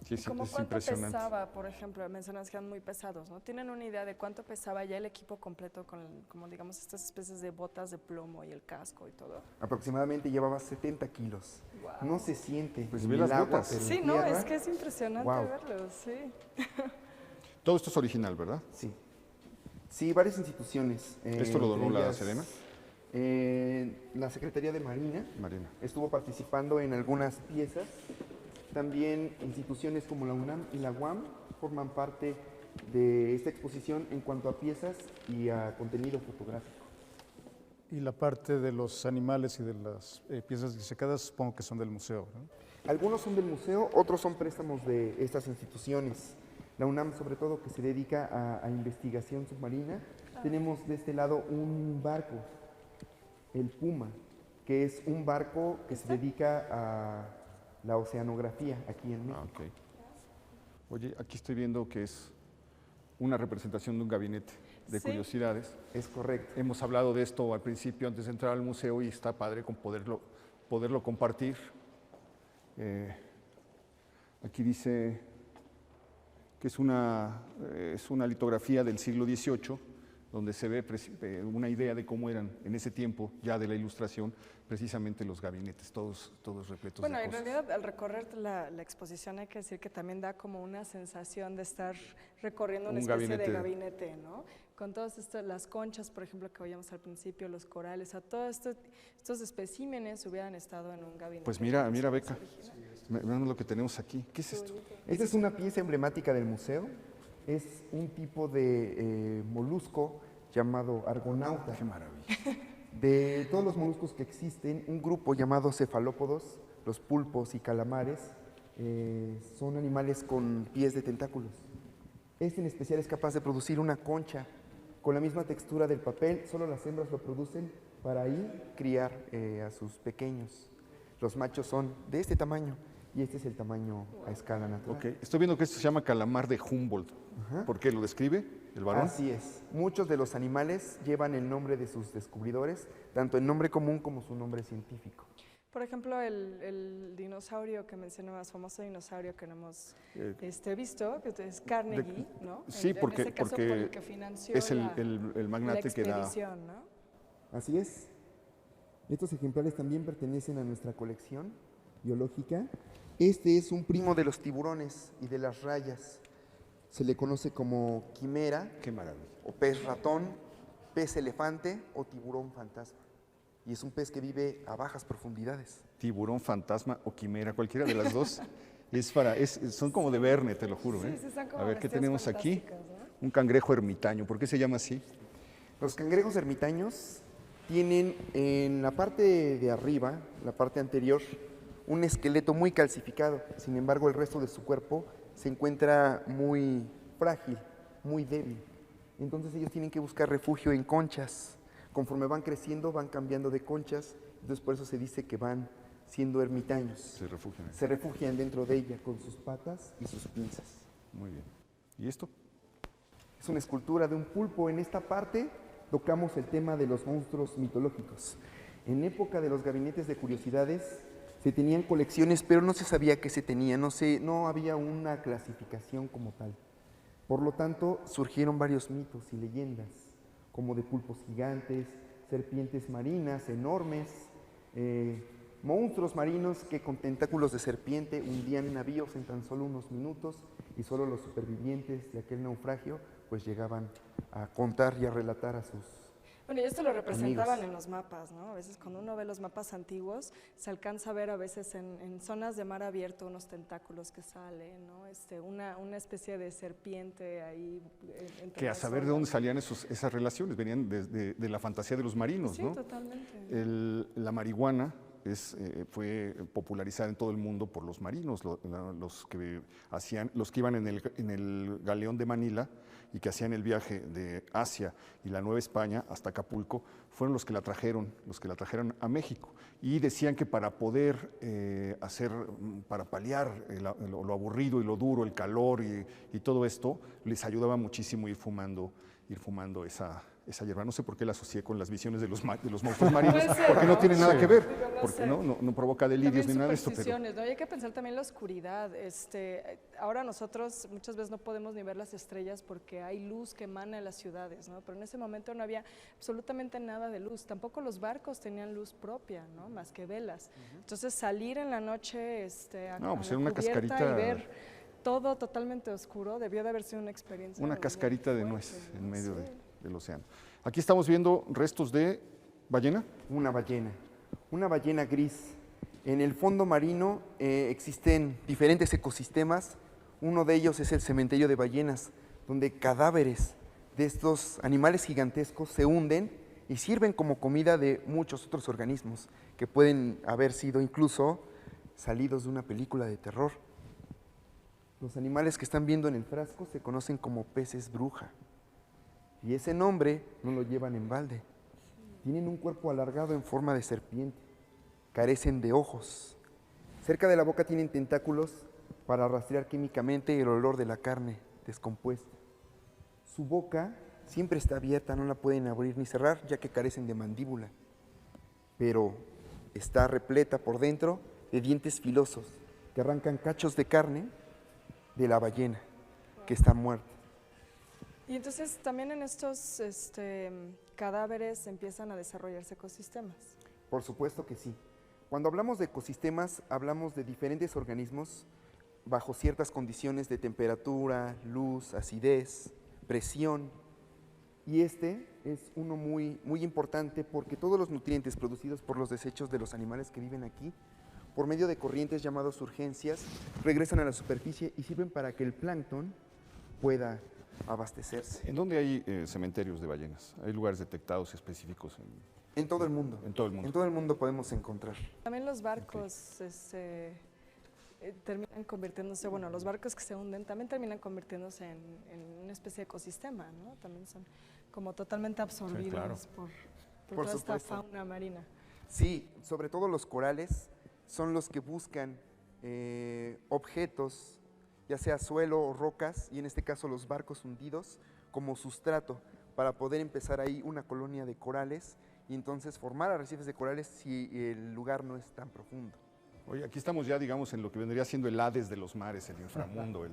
Sí, ¿Y sí, como es cuánto impresionante. pesaba, por ejemplo, mencionas que eran muy pesados, ¿no? ¿Tienen una idea de cuánto pesaba ya el equipo completo con, como digamos, estas especies de botas de plomo y el casco y todo? Aproximadamente llevaba 70 kilos. Wow. No se siente Pues en ve el las agua, botas. pero en Sí, no, tierra, es que es impresionante Wow. verlos, sí. Todo esto es original, ¿verdad? Sí. Sí, varias instituciones. ¿Esto lo donó entre la ellas, Sedena? La Secretaría de Marina Marina. estuvo participando en algunas piezas. También instituciones como la UNAM y la UAM forman parte de esta exposición en cuanto a piezas y a contenido fotográfico. Y la parte de los animales y de las piezas disecadas supongo que son del museo, ¿no? Algunos son del museo, otros son préstamos de estas instituciones. La UNAM, sobre todo, que se dedica a investigación submarina. Tenemos de este lado un barco, el Puma, que es un barco que se dedica a la oceanografía aquí en México. Ah, ok. Oye, aquí estoy viendo que es una representación de un gabinete de Sí. curiosidades. Es correcto. Hemos hablado de esto al principio, antes de entrar al museo, y está padre con poderlo compartir. Aquí dice que es una litografía del siglo XVIII, donde se ve una idea de cómo eran en ese tiempo, ya de la Ilustración, precisamente los gabinetes, todos repletos Bueno, de en cosas. realidad al recorrer la exposición hay que decir que también da como una sensación de estar recorriendo una Un especie de gabinete. gabinete, ¿no? Con todas las conchas, por ejemplo, que veíamos al principio, los corales, a todos estos especímenes hubieran estado en un gabinete. Pues mira, como mira, se Beca, original. veamos lo que tenemos aquí. ¿Qué es esto? Esta es una pieza emblemática del museo. Es un tipo de molusco llamado argonauta. Qué maravilla. De todos los moluscos que existen, un grupo llamado cefalópodos, los pulpos y calamares, son animales con pies de tentáculos. Este en especial es capaz de producir una concha con la misma textura del papel, solo las hembras lo producen para ahí criar a sus pequeños. Los machos son de este tamaño y este es el tamaño a escala natural. Ok, estoy viendo que esto se llama calamar de Humboldt. Ajá. ¿Por qué? ¿Lo describe el varón? Así es. Muchos de los animales llevan el nombre de sus descubridores, tanto el nombre común como su nombre científico. Por ejemplo, el dinosaurio que mencionabas, famoso dinosaurio que no hemos Eh, visto, que es Carnegie, ¿no? sí, en porque- ese caso, porque por el que financió es el la magnate que da... expedición, ¿no? Así es. Estos ejemplares también pertenecen a nuestra colección biológica. Este es un primo de los tiburones y de las rayas. Se le conoce como quimera, Qué maravilla. o pez ratón, pez elefante o tiburón fantasma. Y es un pez que vive a bajas profundidades. Tiburón, fantasma o quimera, cualquiera de las dos. Son como de Verne, te lo juro. Sí, sí, son como A ver, ¿qué bestias tenemos aquí? fantásticas, ¿no? Un cangrejo ermitaño. ¿Por qué se llama así? Los cangrejos ermitaños tienen en la parte de arriba, la parte anterior, un esqueleto muy calcificado. Sin embargo, el resto de su cuerpo se encuentra muy frágil, muy débil. Entonces ellos tienen que buscar refugio en conchas. Conforme van creciendo, van cambiando de conchas. Entonces por eso se dice que van siendo ermitaños. Se refugian ahí. Se refugian dentro de ella con sus patas y sus pinzas. Muy bien. ¿Y esto? Es una escultura de un pulpo. En esta parte tocamos el tema de los monstruos mitológicos. En época de los gabinetes de curiosidades se tenían colecciones, pero no se sabía qué se tenía, no había una clasificación como tal. Por lo tanto, surgieron varios mitos y leyendas, como de pulpos gigantes, serpientes marinas enormes, monstruos marinos que con tentáculos de serpiente hundían navíos en tan solo unos minutos y solo los supervivientes de aquel naufragio pues llegaban a contar y a relatar a sus Bueno, y esto lo representaban amigos. en los mapas, ¿no? A veces cuando uno ve los mapas antiguos, se alcanza a ver a veces en zonas de mar abierto unos tentáculos que salen, ¿no? Una especie de serpiente ahí. Entre Que a las saber de olas. dónde salían esas relaciones, venían de la fantasía de los marinos, Sí, ¿no? totalmente. La marihuana fue popularizada en todo el mundo por los marinos, los que iban en el galeón de Manila y que hacían el viaje de Asia y la Nueva España hasta Acapulco, fueron los que la trajeron a México. Y decían que para poder para paliar lo aburrido y lo duro, el calor y todo esto, les ayudaba muchísimo ir fumando esa hierba. No sé por qué la asocié con las visiones de los monstruos marinos, Puede ser, porque no tiene nada que ver, Digo, no porque sé. no provoca delirios También ni nada de esto. Pero supersticiones, ¿no? Y hay que pensar también la oscuridad. Ahora nosotros muchas veces no podemos ni ver las estrellas porque hay luz que emana de las ciudades, ¿no? Pero en ese momento no había absolutamente nada de luz. Tampoco los barcos tenían luz propia, ¿no? Más que velas. Entonces salir en la noche a pues la era una cubierta cascarita. y ver todo totalmente oscuro debió de haber sido una experiencia. una muy cascarita de fuerte, nuez ¿no? en medio Sí. del océano. Aquí estamos viendo restos de ballena. Una ballena gris. En el fondo marino existen diferentes ecosistemas. Uno de ellos es el cementerio de ballenas, donde cadáveres de estos animales gigantescos se hunden y sirven como comida de muchos otros organismos que pueden haber sido incluso salidos de una película de terror. Los animales que están viendo en el frasco se conocen como peces bruja. Y ese nombre no lo llevan en balde. Tienen un cuerpo alargado en forma de serpiente. Carecen de ojos. Cerca de la boca tienen tentáculos para rastrear químicamente el olor de la carne descompuesta. Su boca siempre está abierta, no la pueden abrir ni cerrar, ya que carecen de mandíbula. Pero está repleta por dentro de dientes filosos que arrancan cachos de carne de la ballena que está muerta. Y entonces también en estos cadáveres empiezan a desarrollarse ecosistemas. Por supuesto que sí. Cuando hablamos de ecosistemas, hablamos de diferentes organismos bajo ciertas condiciones de temperatura, luz, acidez, presión. Y este es uno muy, muy importante porque todos los nutrientes producidos por los desechos de los animales que viven aquí, por medio de corrientes llamadas urgencias, regresan a la superficie y sirven para que el plancton pueda abastecerse. ¿En dónde hay cementerios de ballenas? ¿Hay lugares detectados específicos? En todo el mundo. En todo el mundo. En todo el mundo podemos encontrar. También los barcos terminan convirtiéndose, bueno, los barcos que se hunden también terminan convirtiéndose en una especie de ecosistema, ¿no? También son como totalmente absorbidos claro. por Por toda esta supuesto. fauna marina. Sí, sobre todo los corales son los que buscan objetos, ya sea suelo o rocas, y en este caso los barcos hundidos, como sustrato, para poder empezar ahí una colonia de corales y entonces formar arrecifes de corales si el lugar no es tan profundo. Oye, aquí estamos ya, digamos, en lo que vendría siendo el Hades de los mares, el inframundo,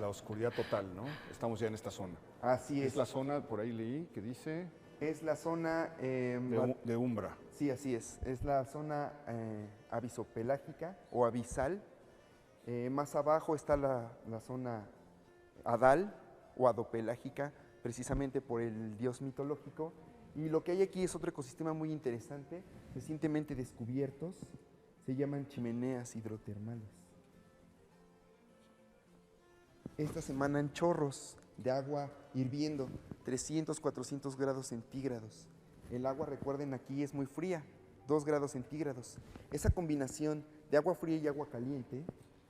la oscuridad total, ¿no? Estamos ya en esta zona. Así Es es. la zona, por ahí leí, que dice... Es la zona... de umbra. Sí, así es. Es la zona avisopelágica o abisal. Más abajo está la zona adal o adopelágica, precisamente por el dios mitológico. Y lo que hay aquí es otro ecosistema muy interesante, recientemente descubiertos. Se llaman chimeneas hidrotermales. Estas emanan chorros de agua hirviendo, 300, 400 grados centígrados. El agua, recuerden, aquí es muy fría, 2 grados centígrados. Esa combinación de agua fría y agua caliente,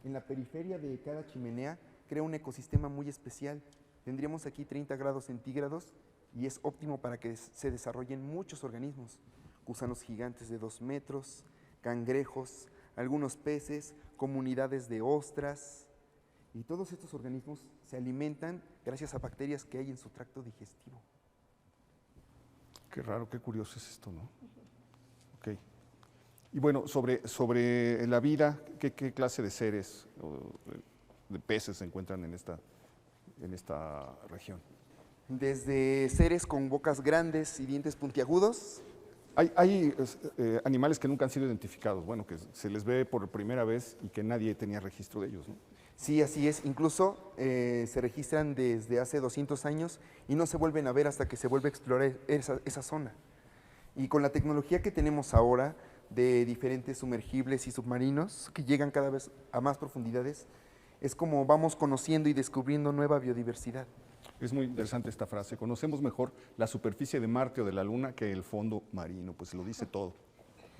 en la periferia de cada chimenea, crea un ecosistema muy especial. Tendríamos aquí 30 grados centígrados y es óptimo para que se desarrollen muchos organismos. Gusanos gigantes de 2 metros, cangrejos, algunos peces, comunidades de ostras. Y todos estos organismos se alimentan gracias a bacterias que hay en su tracto digestivo. Qué raro, qué curioso es esto, ¿no? Ok. Y bueno, sobre la vida, ¿qué clase de seres o de peces se encuentran en esta región? Desde seres con bocas grandes y dientes puntiagudos. Hay animales que nunca han sido identificados, bueno, que se les ve por primera vez y que nadie tenía registro de ellos, ¿no? Sí, así es. Incluso se registran desde hace 200 años y no se vuelven a ver hasta que se vuelve a explorar esa zona. Y con la tecnología que tenemos ahora de diferentes sumergibles y submarinos que llegan cada vez a más profundidades, es como vamos conociendo y descubriendo nueva biodiversidad. Es muy interesante esta frase. Conocemos mejor la superficie de Marte o de la Luna que el fondo marino, pues lo dice todo.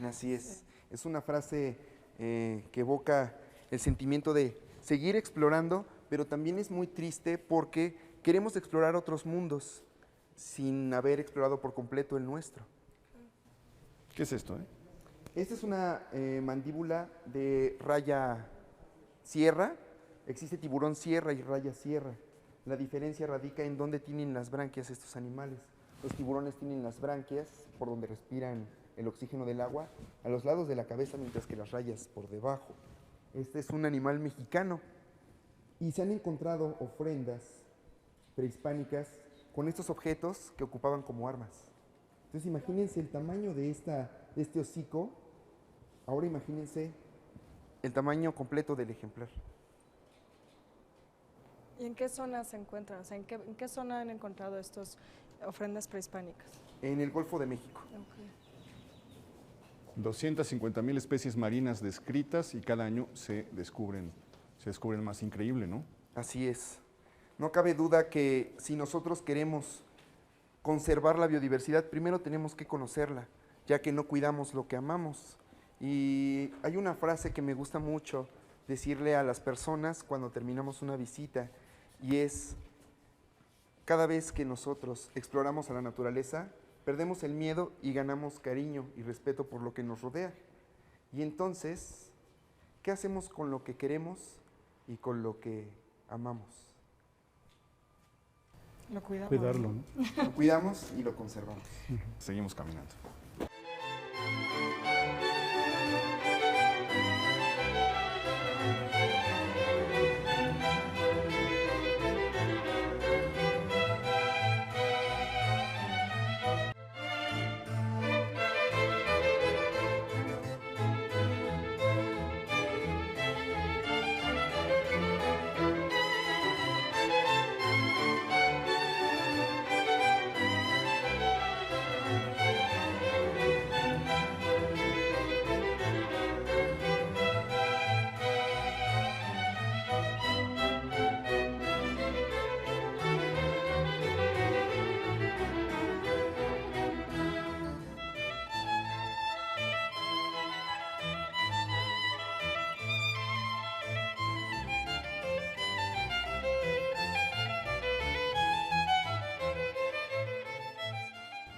Así es. Es una frase que evoca el sentimiento de seguir explorando, pero también es muy triste porque queremos explorar otros mundos sin haber explorado por completo el nuestro. ¿Qué es esto? Esta es una mandíbula de raya sierra. Existe tiburón sierra y raya sierra. La diferencia radica en dónde tienen las branquias estos animales. Los tiburones tienen las branquias por donde respiran el oxígeno del agua a los lados de la cabeza, mientras que las rayas por debajo. Este es un animal mexicano y se han encontrado ofrendas prehispánicas con estos objetos que ocupaban como armas. Entonces imagínense el tamaño de este hocico, ahora imagínense el tamaño completo del ejemplar. ¿Y en qué zona se encuentran? O sea, ¿en qué zona han encontrado estas ofrendas prehispánicas? En el Golfo de México. Okay. 250,000 especies marinas descritas y cada año se descubren más. Increíble, ¿no? Así es. No cabe duda que si nosotros queremos conservar la biodiversidad, primero tenemos que conocerla, ya que no cuidamos lo que amamos. Y hay una frase que me gusta mucho decirle a las personas cuando terminamos una visita, y es: cada vez que nosotros exploramos a la naturaleza, perdemos el miedo y ganamos cariño y respeto por lo que nos rodea. Y entonces, ¿qué hacemos con lo que queremos y con lo que amamos? Lo cuidamos. Cuidarlo, ¿no? Lo cuidamos y lo conservamos. Seguimos caminando.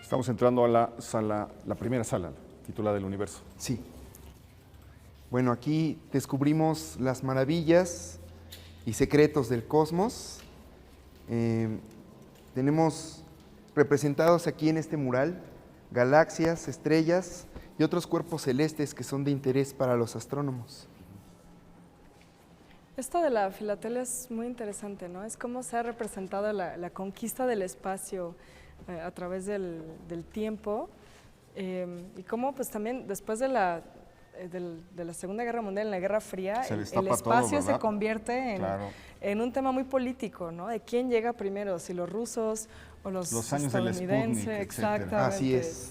Estamos entrando a la primera sala, titulada El Universo. Sí. Bueno, aquí descubrimos las maravillas y secretos del cosmos. Tenemos representados aquí en este mural galaxias, estrellas y otros cuerpos celestes que son de interés para los astrónomos. Esto de la filatelia es muy interesante, ¿no? Es cómo se ha representado la conquista del espacio a través del tiempo, y cómo pues también después de la Segunda Guerra Mundial, en la Guerra Fría, Se el destapa todo, espacio se ¿verdad? convierte Claro. en un tema muy político, ¿no? De quién llega primero, si los rusos o los años del estadounidenses, Sputnik, etcétera. exactamente. Así es.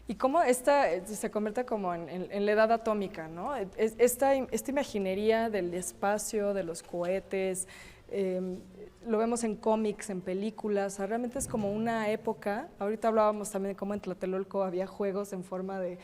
Y cómo esta se convierte como en la edad atómica, ¿no? Esta imaginería del espacio, de los cohetes, lo vemos en cómics, en películas, o sea, realmente es como una época. Ahorita hablábamos también de cómo en Tlatelolco había juegos en forma de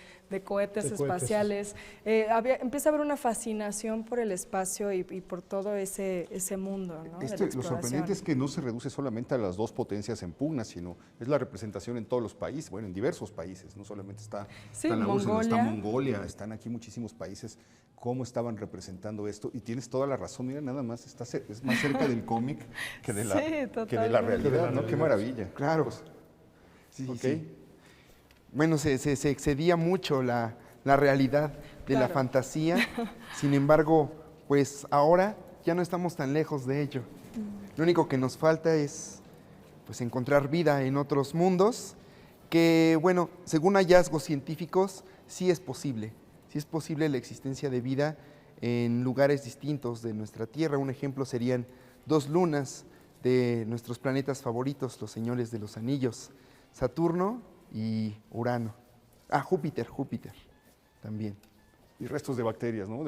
cohetes espaciales. Empieza a haber una fascinación por el espacio y por todo ese mundo, ¿no? De la Lo sorprendente exploración. es que no se reduce solamente a las dos potencias en pugna, sino es la representación en todos los países, bueno, en diversos países, no solamente está la URSS, sino está Mongolia, están aquí muchísimos países, cómo estaban representando esto, y tienes toda la razón, mira, nada más, es más cerca del cómic que de la, que de la realidad, ¿no? Qué maravilla. Claro. Sí, Ok. sí. Bueno, se excedía mucho la realidad de la Claro. fantasía, sin embargo, pues ahora ya no estamos tan lejos de ello. Lo único que nos falta es pues encontrar vida en otros mundos, que bueno, según hallazgos científicos, sí es posible la existencia de vida en lugares distintos de nuestra Tierra. Un ejemplo serían 2 lunas de nuestros planetas favoritos, los señores de los anillos, Saturno y Urano. Júpiter también. Y restos de bacterias, ¿no?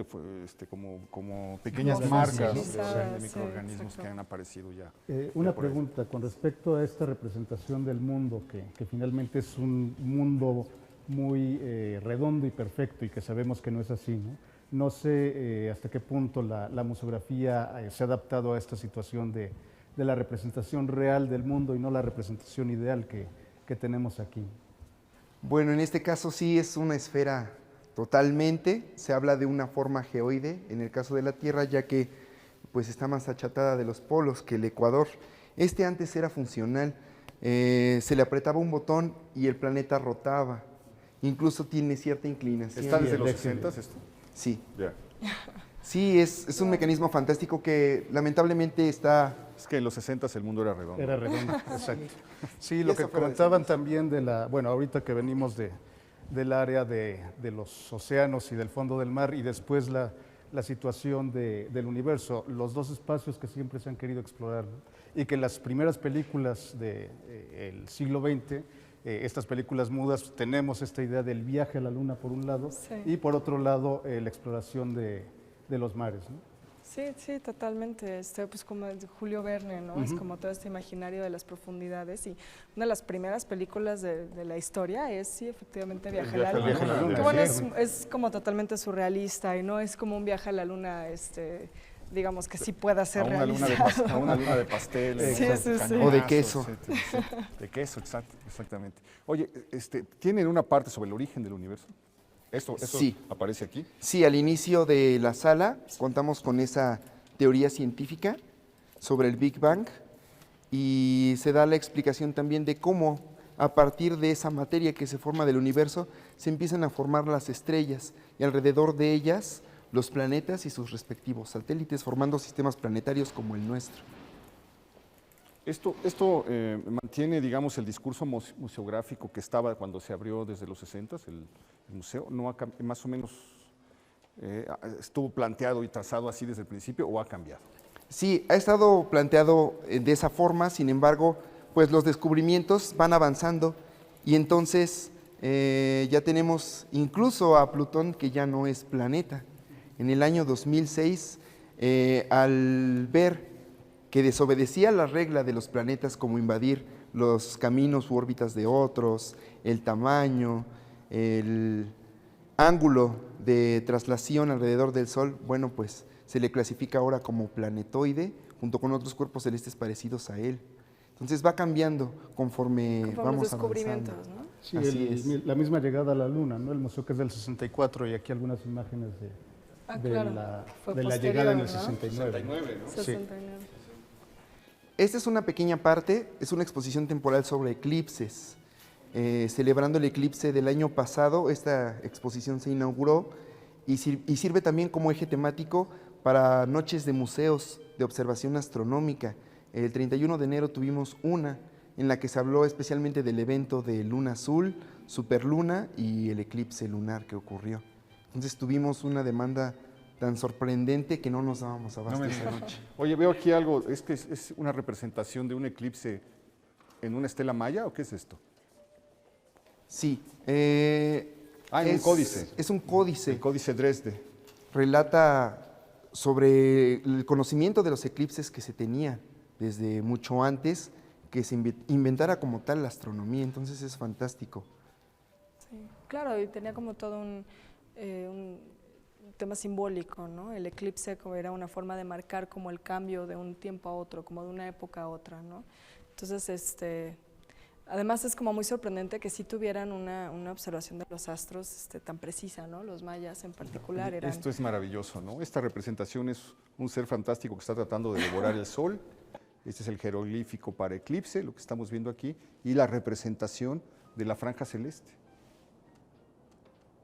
Como pequeñas Como marcas, ¿no? fosilizadas, de sí, microorganismos exacto. que han aparecido ya. Una por ahí. pregunta con respecto a esta representación del mundo, que finalmente es un mundo muy redondo y perfecto y que sabemos que no es así, ¿no? No sé hasta qué punto la museografía se ha adaptado a esta situación de la representación real del mundo y no la representación ideal que tenemos aquí. Bueno, en este caso sí es una esfera totalmente, se habla de una forma geoide en el caso de la Tierra, ya que pues está más achatada de los polos que el Ecuador. Este antes era funcional, se le apretaba un botón y el planeta rotaba, incluso tiene cierta inclinación. ¿Está desde los Eléctrico. 60 esto? Sí, Ya. sí, es un mecanismo fantástico que lamentablemente está... Es que en los 60 el mundo era redondo. Era redondo, exacto. Sí, Y lo eso que fuera de comentaban también bueno, ahorita que venimos del área de los océanos y del fondo del mar y después la situación del universo, los dos espacios que siempre se han querido explorar, ¿no? Y que en las primeras películas del siglo XX, estas películas mudas, tenemos esta idea del viaje a la luna por un lado Sí. y por otro lado la exploración de los mares, ¿no? Sí, totalmente. Pues como el de Julio Verne, ¿no? Es como todo este imaginario de las profundidades, y una de las primeras películas de la historia es, sí, efectivamente, Viaje a la Viaje a la Luna. Luna, Que bueno, sí. es como totalmente surrealista y no es como un viaje a la Luna, digamos que sí pueda ser A una luna realizado. a una luna de pastel. Sí, exacto, sí, sí. O de cañonazos, queso. etcétera, etcétera. De queso, exactamente. Oye, ¿tienen una parte sobre el origen del universo? ¿Eso Sí. aparece aquí? Sí, al inicio de la sala contamos con esa teoría científica sobre el Big Bang y se da la explicación también de cómo a partir de esa materia que se forma del universo se empiezan a formar las estrellas y alrededor de ellas los planetas y sus respectivos satélites, formando sistemas planetarios como el nuestro. Esto mantiene, digamos, el discurso museográfico que estaba cuando se abrió desde los 60, el museo, no ha más o menos estuvo planteado y trazado así desde el principio, ¿o ha cambiado? Sí, ha estado planteado de esa forma, sin embargo, pues los descubrimientos van avanzando y entonces ya tenemos incluso a Plutón, que ya no es planeta. En el año 2006, al ver que desobedecía la regla de los planetas, como invadir los caminos u órbitas de otros, el tamaño, el ángulo de traslación alrededor del Sol, bueno, pues se le clasifica ahora como planetoide, junto con otros cuerpos celestes parecidos a él. Entonces va cambiando conforme Conforme vamos los descubrimientos, avanzando. ¿no? Sí, Así es. la misma llegada a la Luna, ¿no? El museo que es del 64 y aquí algunas imágenes de Claro. la, Fue de la posterior, llegada en el ¿no? 69. ¿no? 69. Esta es una pequeña parte, es una exposición temporal sobre eclipses. Celebrando el eclipse del año pasado, esta exposición se inauguró y sirve también como eje temático para noches de museos de observación astronómica. El 31 de enero tuvimos una en la que se habló especialmente del evento de luna azul, superluna y el eclipse lunar que ocurrió. Entonces tuvimos una demanda tan sorprendente que no nos dábamos abasto esa noche. Oye, veo aquí algo, ¿es que es una representación de un eclipse en una estela maya o qué es esto? Sí. En un códice. Es un códice. El códice Dresde. Relata sobre el conocimiento de los eclipses que se tenía desde mucho antes que se inventara como tal la astronomía, entonces es fantástico. Sí, claro, y tenía como todo un tema simbólico, ¿no? El eclipse como era una forma de marcar como el cambio de un tiempo a otro, como de una época a otra, ¿no? Entonces, además es como muy sorprendente que sí tuvieran una observación de los astros tan precisa, ¿no? Los mayas en particular eran... Esto es maravilloso, ¿no? Esta representación es un ser fantástico que está tratando de devorar el sol. Este es el jeroglífico para eclipse, lo que estamos viendo aquí, y la representación de la franja celeste.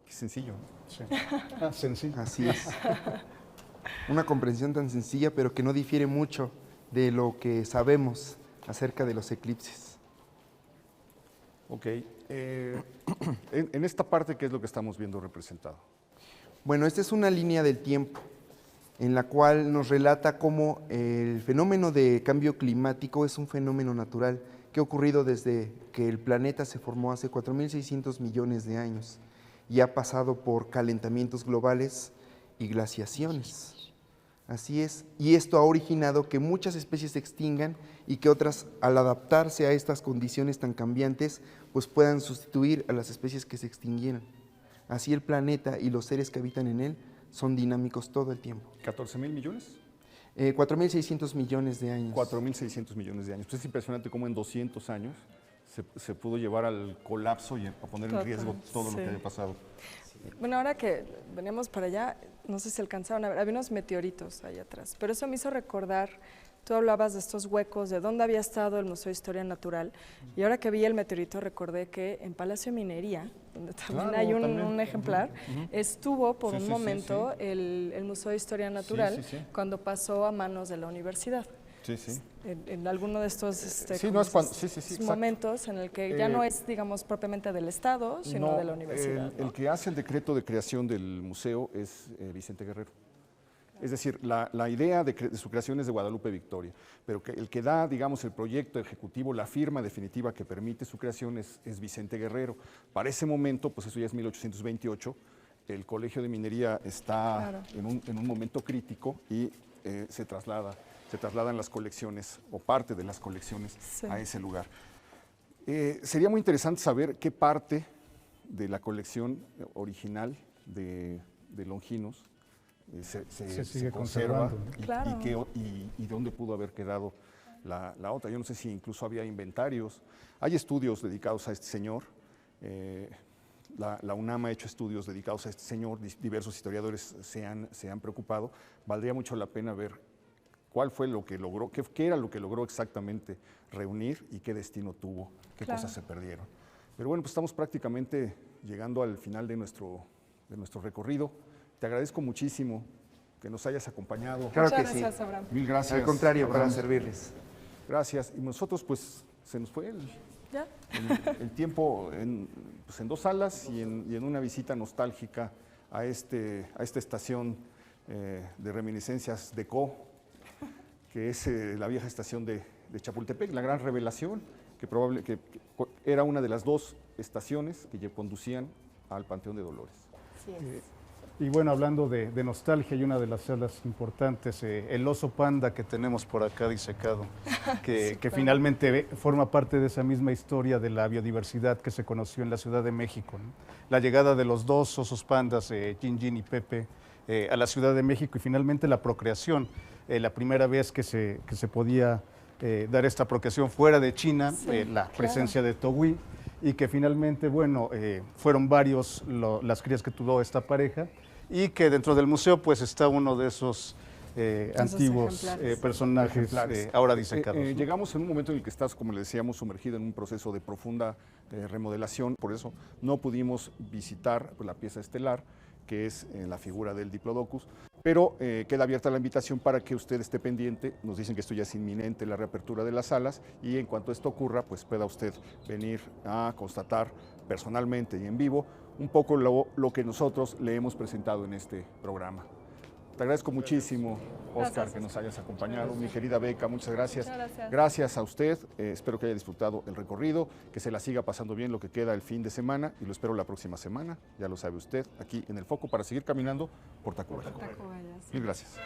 Qué sencillo, ¿no? Sí. Sencillo. Así es. Una comprensión tan sencilla, pero que no difiere mucho de lo que sabemos acerca de los eclipses. Ok. En esta parte, ¿qué es lo que estamos viendo representado? Bueno, esta es una línea del tiempo en la cual nos relata cómo el fenómeno de cambio climático es un fenómeno natural que ha ocurrido desde que el planeta se formó hace 4.600 millones de años y ha pasado por calentamientos globales y glaciaciones. Así es, y esto ha originado que muchas especies se extingan y que otras, al adaptarse a estas condiciones tan cambiantes, pues puedan sustituir a las especies que se extinguieron. Así el planeta y los seres que habitan en él son dinámicos todo el tiempo. ¿14,000 millones? 4.600 millones de años. 4.600 millones de años. Pues es impresionante cómo en 200 años se pudo llevar al colapso y a poner en riesgo todo lo que había pasado. Bueno, ahora que veníamos para allá, no sé si alcanzaron a ver, había unos meteoritos allá atrás, pero eso me hizo recordar, tú hablabas de estos huecos, de dónde había estado el Museo de Historia Natural, y ahora que vi el meteorito recordé que en Palacio de Minería, donde también hay un ejemplar, estuvo por un momento el Museo de Historia Natural cuando pasó a manos de la universidad. Sí, sí. En alguno de estos momentos en el que ya no es, digamos, propiamente del Estado, sino de la universidad. El que hace el decreto de creación del museo es Vicente Guerrero. Es decir, la idea de su creación es de Guadalupe Victoria, pero el que da, digamos, el proyecto ejecutivo, la firma definitiva que permite su creación es Vicente Guerrero. Para ese momento, pues eso ya es 1828, el Colegio de Minería está en un momento crítico y se trasladan las colecciones o parte de las colecciones a ese lugar. Sería muy interesante saber qué parte de la colección original de Longinos se conserva y dónde pudo haber quedado la otra. Yo no sé si incluso había inventarios. Hay estudios dedicados a este señor. La UNAM ha hecho estudios dedicados a este señor. Diversos historiadores se han preocupado. Valdría mucho la pena ver cuál fue lo que logró, qué era lo que logró exactamente reunir y qué destino tuvo, qué cosas se perdieron. Pero bueno, pues estamos prácticamente llegando al final de nuestro recorrido. Te agradezco muchísimo que nos hayas acompañado. Claro que Muchas gracias, Abraham. Mil gracias. Al contrario, Abraham. para servirles. Gracias. Y nosotros pues se nos fue ¿Ya? el tiempo en 2 salas y en una visita nostálgica a esta estación de reminiscencias de CO, que es la vieja estación de Chapultepec, la gran revelación, que era una de las 2 estaciones que conducían al Panteón de Dolores. Sí es. Y bueno, hablando de nostalgia, hay una de las salas importantes, el oso panda que tenemos por acá disecado, que finalmente forma parte de esa misma historia de la biodiversidad que se conoció en la Ciudad de México, ¿no? La llegada de los 2 osos pandas, Jin Jin y Pepe, a la Ciudad de México y finalmente la procreación, la primera vez que se podía dar esta procreación fuera de China, la presencia de Togui, y que finalmente, bueno, fueron varios las crías que tuvo esta pareja y que dentro del museo pues está uno de esos antiguos personajes ahora disecados. ¿No? Llegamos en un momento en el que estás, como le decíamos, sumergido en un proceso de profunda remodelación, por eso no pudimos visitar la pieza estelar, que es la figura del Diplodocus, pero queda abierta la invitación para que usted esté pendiente. Nos dicen que esto ya es inminente, la reapertura de las salas, y en cuanto esto ocurra, pues pueda usted venir a constatar personalmente y en vivo un poco lo que nosotros le hemos presentado en este programa. Te agradezco muchísimo, Oscar, Gracias, que nos hayas acompañado. Mi querida Beca, muchas gracias. Muchas gracias. Gracias a usted. Espero que haya disfrutado el recorrido, que se la siga pasando bien lo que queda el fin de semana, y lo espero la próxima semana, ya lo sabe usted, aquí en El Foco, para seguir caminando por Tacubaya. Tacubaya, sí. Mil gracias.